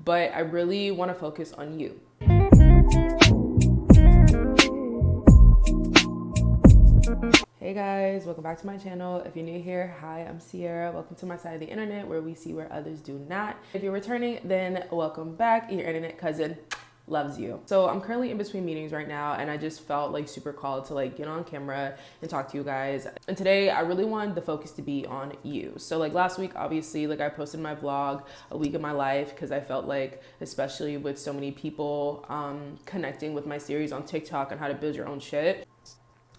but I really want to focus on you. Hey guys, welcome back to my channel. If you're new here, hi, I'm Sierra. Welcome to my side of the internet where we see where others do not. If you're returning, then welcome back. Your internet cousin loves you. So I'm currently in between meetings right now, and I just felt like super called to like get on camera and talk to you guys. And today I really wanted the focus to be on you. So like last week, obviously, like I posted my vlog, a week of my life, because I felt like, especially with so many people connecting with my series on TikTok on how to build your own shit,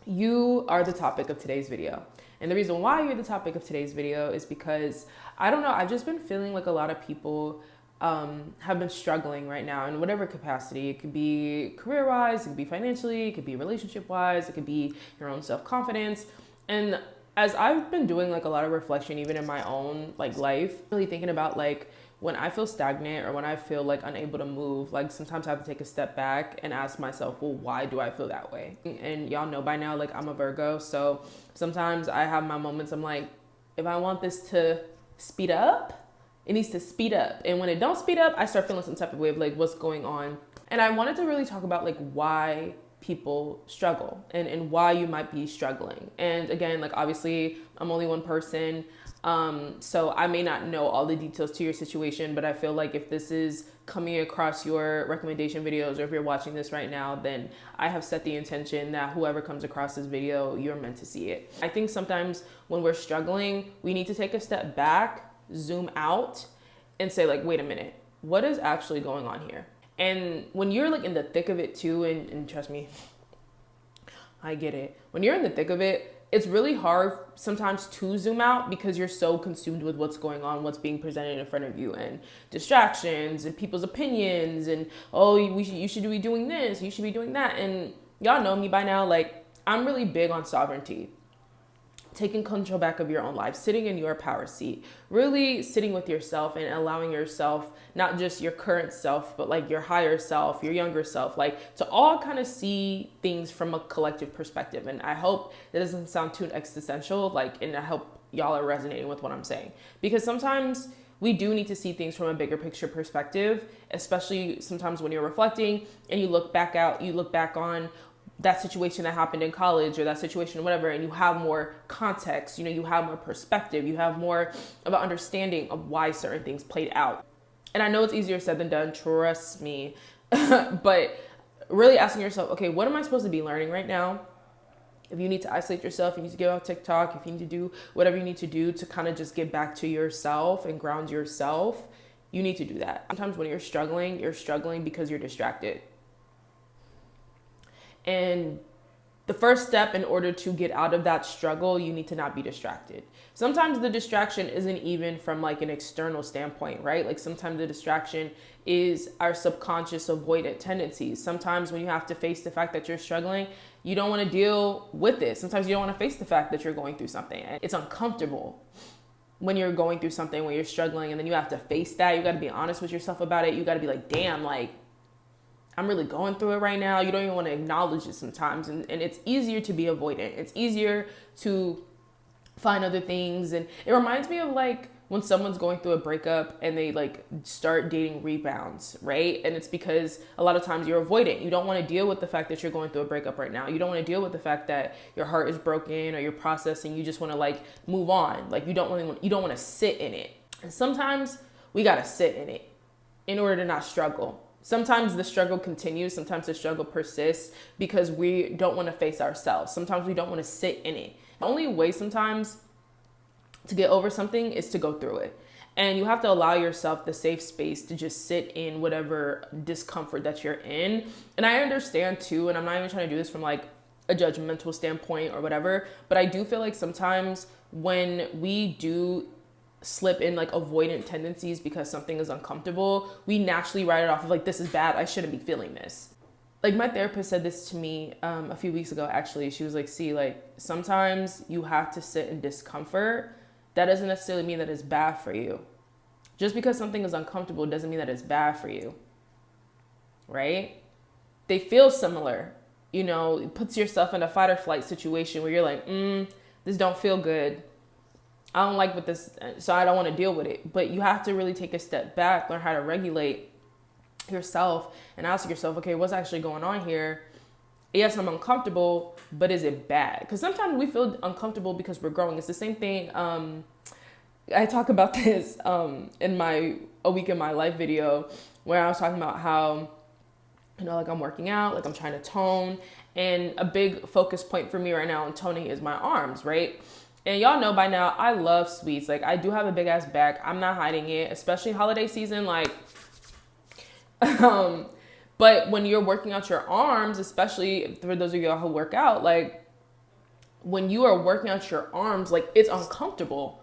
you are the topic of today's video. And the reason why you're the topic of today's video is because, I don't know, I've just been feeling like a lot of people have been struggling right now in whatever capacity. It could be career-wise, it could be financially, it could be relationship-wise, it could be your own self-confidence. And as I've been doing like a lot of reflection, even in my own like life, really thinking about like when I feel stagnant or when I feel like unable to move, like sometimes I have to take a step back and ask myself, well, why do I feel that way? And y'all know by now, like I'm a Virgo. So sometimes I have my moments, I'm like, if I want this to speed up, it needs to speed up. And when it don't speed up, I start feeling some type of way of like, what's going on? And I wanted to really talk about like why people struggle and why you might be struggling. And again, like obviously I'm only one person. So I may not know all the details to your situation, but I feel like if this is coming across your recommendation videos, or if you're watching this right now, then I have set the intention that whoever comes across this video, you're meant to see it. I think sometimes when we're struggling, we need to take a step back, zoom out, and say like, wait a minute, what is actually going on here? And when you're like in the thick of it too, and trust me, I get it. When you're in the thick of it, it's really hard sometimes to zoom out because you're so consumed with what's going on, what's being presented in front of you, and distractions and people's opinions, and oh, you should be doing this, you should be doing that. And y'all know me by now, like I'm really big on sovereignty. Taking control back of your own life, sitting in your power seat, really sitting with yourself and allowing yourself, not just your current self, but like your higher self, your younger self, like to all kind of see things from a collective perspective. And I hope that doesn't sound too existential, like, and I hope y'all are resonating with what I'm saying, because sometimes we do need to see things from a bigger picture perspective, especially sometimes when you're reflecting and you look back on that situation that happened in college or that situation, whatever, and you have more context, you have more perspective, you have more of an understanding of why certain things played out. And I know it's easier said than done, trust me, but really asking yourself, okay, what am I supposed to be learning right now? If you need to isolate yourself, you need to get off TikTok, if you need to do whatever you need to do to kind of just get back to yourself and ground yourself, you need to do that. Sometimes when you're struggling because you're distracted. And the first step in order to get out of that struggle, you need to not be distracted. Sometimes the distraction isn't even from like an external standpoint, right? Like sometimes the distraction is our subconscious avoidant tendencies. Sometimes when you have to face the fact that you're struggling, you don't want to deal with it. Sometimes you don't want to face the fact that you're going through something. It's uncomfortable when you're going through something, when you're struggling, and then you have to face that. You got to be honest with yourself about it. You got to be like, damn, like, I'm really going through it right now. You don't even want to acknowledge it sometimes. And it's easier to be avoidant. It's easier to find other things. And it reminds me of like when someone's going through a breakup and they like start dating rebounds, right? And it's because a lot of times you're avoidant. You don't want to deal with the fact that you're going through a breakup right now. You don't want to deal with the fact that your heart is broken or you're processing. You just want to like move on. Like you don't want to sit in it. And sometimes we got to sit in it in order to not struggle. Sometimes the struggle continues. Sometimes the struggle persists because we don't want to face ourselves. Sometimes we don't want to sit in it. The only way sometimes to get over something is to go through it. And you have to allow yourself the safe space to just sit in whatever discomfort that you're in. And I understand too, and I'm not even trying to do this from like a judgmental standpoint or whatever, but I do feel like sometimes when we do slip in like avoidant tendencies because something is uncomfortable, we naturally write it off of like, this is bad, I shouldn't be feeling this. Like my therapist said this to me a few weeks ago, actually. She was like, see, like sometimes you have to sit in discomfort. That doesn't necessarily mean that it's bad for you. Just because something is uncomfortable doesn't mean that it's bad for you, right? They feel similar, it puts yourself in a fight or flight situation where you're like, this don't feel good. I don't like what this, so I don't want to deal with it. But you have to really take a step back, learn how to regulate, yourself and ask yourself, okay, what's actually going on here? Yes, I'm uncomfortable, but is it bad? Because sometimes we feel uncomfortable because we're growing. It's the same thing. I talk about this in my A Week in My Life video, where I was talking about how, like I'm working out, like I'm trying to tone. And a big focus point for me right now in toning is my arms, right? And y'all know by now, I love sweets. Like, I do have a big ass back. I'm not hiding it, especially holiday season. Like, but when you're working out your arms, especially for those of y'all who work out, like when you are working out your arms, like it's uncomfortable.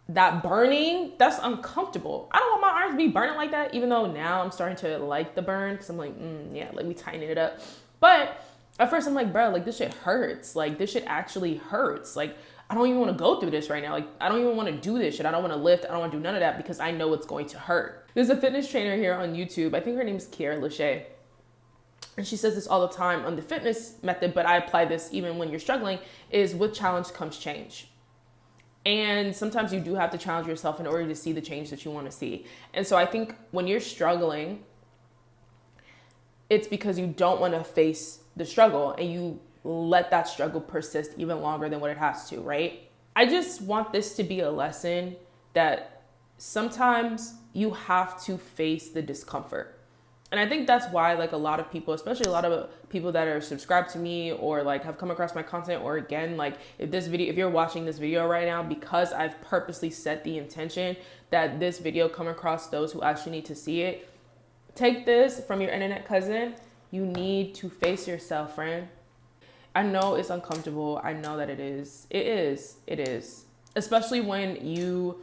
That burning, that's uncomfortable. I don't want my arms to be burning like that, even though now I'm starting to like the burn because I'm like, yeah, like we tightening it up. But at first I'm like, bro, like this shit hurts. Like this shit actually hurts. Like I don't even want to go through this right now. Like I don't even want to do this shit. I don't want to lift. I don't want to do none of that because I know it's going to hurt. There's a fitness trainer here on YouTube. I think her name is Kiara Lachey. And she says this all the time on the fitness method, but I apply this even when you're struggling, is with challenge comes change. And sometimes you do have to challenge yourself in order to see the change that you want to see. And so I think when you're struggling, it's because you don't want to face the struggle and you let that struggle persist even longer than what it has to, right? I just want this to be a lesson that sometimes you have to face the discomfort. And I think that's why like a lot of people, especially a lot of people that are subscribed to me or like have come across my content, or again, like if you're watching this video right now, because I've purposely set the intention that this video come across those who actually need to see it, take this from your internet cousin. You need to face yourself, friend. I know it's uncomfortable. I know that it is. It is. Especially when you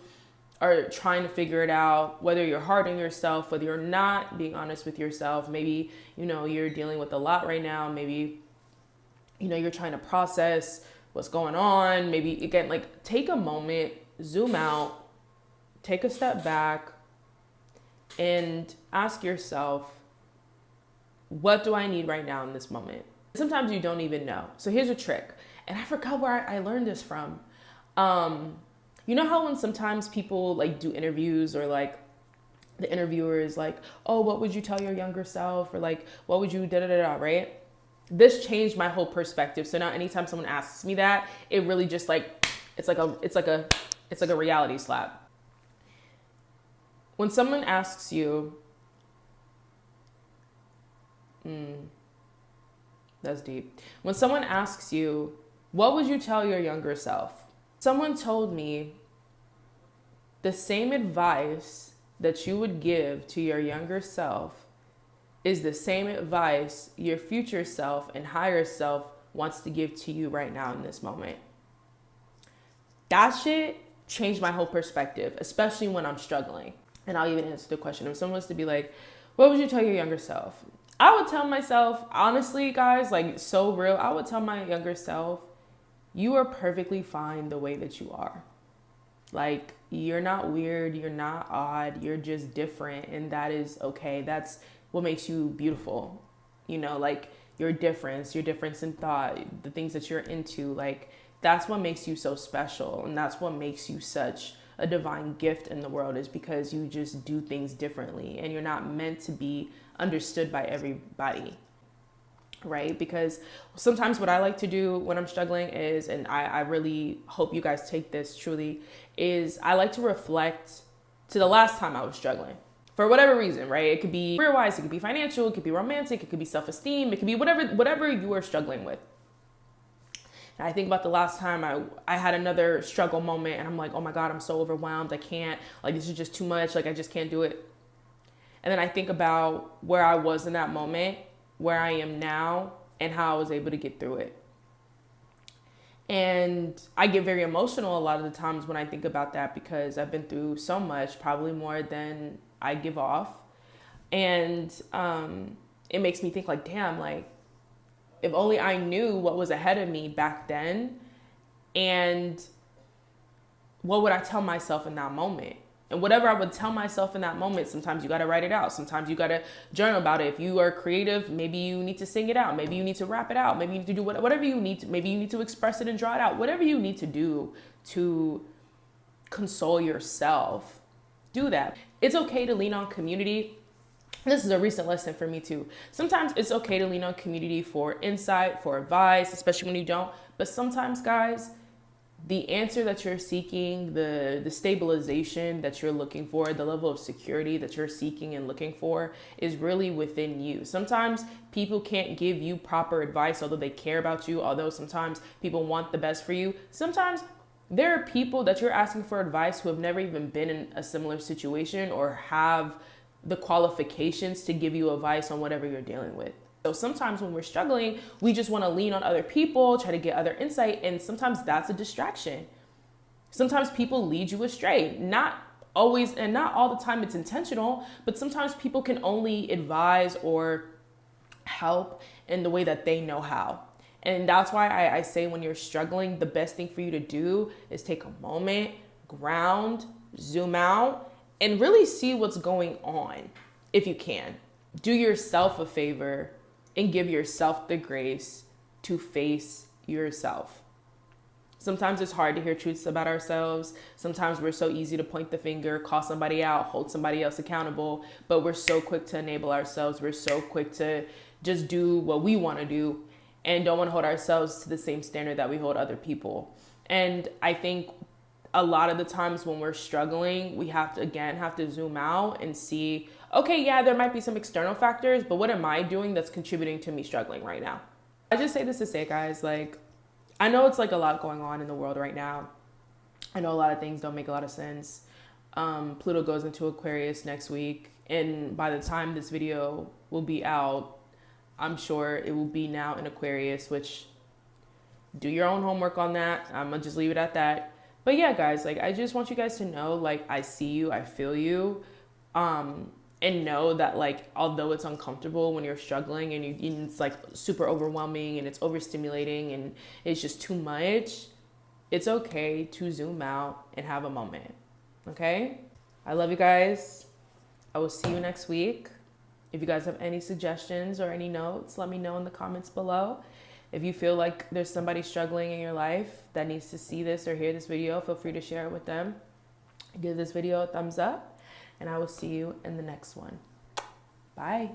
are trying to figure it out, whether you're hard on yourself, whether you're not being honest with yourself. Maybe, you're dealing with a lot right now. Maybe, you're trying to process what's going on. Maybe, again, like take a moment, zoom out, take a step back, and ask yourself, what do I need right now in this moment? Sometimes you don't even know. So here's a trick. And I forgot where I learned this from. You know how when sometimes people like do interviews or like the interviewer is like, oh, what would you tell your younger self? Or like, what would you da-da-da-da, right? This changed my whole perspective. So now anytime someone asks me that, it really just like, it's like a reality slap. When someone asks you, that's deep. When someone asks you, what would you tell your younger self? Someone told me the same advice that you would give to your younger self is the same advice your future self and higher self wants to give to you right now in this moment. That shit changed my whole perspective, especially when I'm struggling. And I'll even answer the question. If someone was to be like, what would you tell your younger self? I would tell myself, honestly, guys, like so real, I would tell my younger self, you are perfectly fine the way that you are. Like, you're not weird, you're not odd, you're just different, and that is okay. That's what makes you beautiful. Like your difference in thought, the things that you're into, like that's what makes you so special, and that's what makes you such a divine gift in the world, is because you just do things differently and you're not meant to be understood by everybody. Right? Because sometimes what I like to do when I'm struggling is, and I really hope you guys take this truly, is I like to reflect to the last time I was struggling for whatever reason, right? It could be career-wise, it could be financial, it could be romantic, it could be self-esteem, it could be whatever you are struggling with. And I think about the last time I had another struggle moment and I'm like, oh my God, I'm so overwhelmed. I can't, like, this is just too much. Like, I just can't do it. And then I think about where I was in that moment, where I am now, and how I was able to get through it. And I get very emotional a lot of the times when I think about that, because I've been through so much, probably more than I give off. And it makes me think like, damn, like if only I knew what was ahead of me back then, and what would I tell myself in that moment? And whatever I would tell myself in that moment, sometimes you got to write it out. Sometimes you got to journal about it. If you are creative, maybe you need to sing it out. Maybe you need to rap it out. Maybe you need to do whatever you need to, maybe you need to express it and draw it out. Whatever you need to do to console yourself, do that. It's okay to lean on community. This is a recent lesson for me too. Sometimes it's okay to lean on community for insight, for advice, especially when you don't. But sometimes, guys, the answer that you're seeking, the stabilization that you're looking for, the level of security that you're seeking and looking for is really within you. Sometimes people can't give you proper advice, although they care about you, although sometimes people want the best for you. Sometimes there are people that you're asking for advice who have never even been in a similar situation or have the qualifications to give you advice on whatever you're dealing with. So sometimes when we're struggling, we just want to lean on other people, try to get other insight, and sometimes that's a distraction. Sometimes people lead you astray. Not always and not all the time it's intentional, but sometimes people can only advise or help in the way that they know how. And that's why I say when you're struggling, the best thing for you to do is take a moment, ground, zoom out, and really see what's going on if you can. Do yourself a favor and give yourself the grace to face yourself. Sometimes it's hard to hear truths about ourselves. Sometimes we're so easy to point the finger, call somebody out, hold somebody else accountable, but we're so quick to enable ourselves. We're so quick to just do what we want to do and don't want to hold ourselves to the same standard that we hold other people. And I think a lot of the times when we're struggling, we have to zoom out and see, okay, yeah, there might be some external factors, but what am I doing that's contributing to me struggling right now? I just say this to say, guys, like, I know it's like a lot going on in the world right now. I know a lot of things don't make a lot of sense. Pluto goes into Aquarius next week, and by the time this video will be out, I'm sure it will be now in Aquarius, which do your own homework on that. I'm gonna just leave it at that. But yeah, guys, like, I just want you guys to know, like, I see you, I feel you, and know that, like, although it's uncomfortable when you're struggling and it's like super overwhelming and it's overstimulating and it's just too much, it's okay to zoom out and have a moment. Okay? I love you guys. I will see you next week. If you guys have any suggestions or any notes, let me know in the comments below. If you feel like there's somebody struggling in your life that needs to see this or hear this video, feel free to share it with them. Give this video a thumbs up, and I will see you in the next one. Bye.